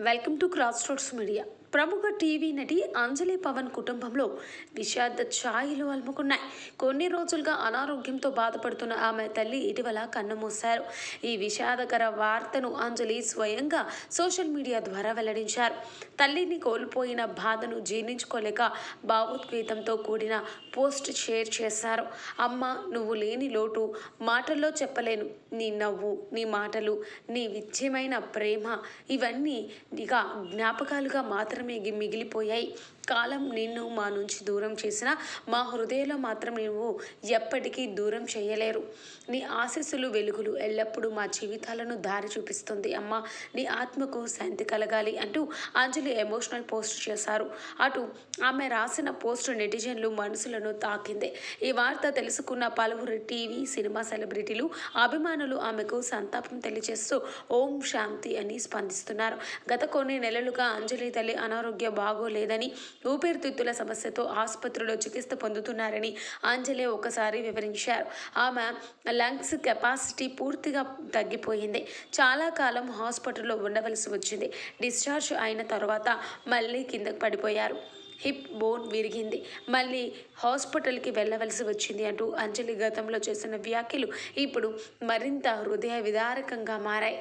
Welcome to cross roads media. ప్రముఖ TV నటి అంజలి పవన్ కుటుంబంలో విషాద ఛాయలు అలుముకున్నాయి. కొన్ని రోజులుగా అనారోగ్యంతో బాధపడుతున్న ఆమె తల్లి ఇటీవల కన్నుమూశారు. ఈ విషాదకర వార్తను అంజలి స్వయంగా సోషల్ మీడియా ద్వారా వెల్లడించారు. తల్లిని కోల్పోయిన బాధను జీర్ణించుకోలేక భావోద్వేగంతో కూడిన పోస్ట్ షేర్ చేశారు. అమ్మ, నువ్వు లేని లోటు మాటల్లో చెప్పలేను. నీ నవ్వు, నీ మాటలు, నీ విద్యమైన ప్రేమ ఇవన్నీ ఇక జ్ఞాపకాలుగా మాత్రమే మిగిలిపోయాయి. కాలం నిన్ను మా నుంచి దూరం చేసినా మా హృదయంలో మాత్రం నువ్వు ఎప్పటికీ దూరం చేయలేరు. నీ ఆశీస్సులు, వెలుగులు ఎల్లప్పుడూ మా జీవితాలను దారి చూపిస్తుంది. అమ్మ, నీ ఆత్మకు శాంతి కలగాలి అంటూ అంజలి ఎమోషనల్ పోస్ట్ చేశారు. అటు ఆమె రాసిన పోస్ట్ నెటిజన్లు మనసులను తాకింది. ఈ వార్త తెలుసుకున్న పలువురు టీవీ, సినిమా సెలబ్రిటీలు, అభిమానులు ఆమెకు సంతాపం తెలియజేస్తూ ఓం శాంతి అని స్పందిస్తున్నారు. గత కొన్ని నెలలుగా అంజలి తల్లి అనారోగ్యం బాగోలేదని, ఊపిరితిత్తుల సమస్యతో ఆసుపత్రిలో చికిత్స పొందుతున్నారని అంజలి ఒకసారి వివరించారు. ఆమె లంగ్స్ కెపాసిటీ పూర్తిగా తగ్గిపోయింది. చాలా కాలం హాస్పిటల్లో ఉండవలసి వచ్చింది. డిశ్చార్జ్ అయిన తర్వాత మళ్ళీ కిందకు పడిపోయారు. హిప్ బోన్ విరిగింది. మళ్ళీ హాస్పిటల్కి వెళ్ళవలసి వచ్చింది అంటూ అంజలి గతంలో చేసిన వ్యాఖ్యలు ఇప్పుడు మరింత హృదయ విదారకంగా మారాయి.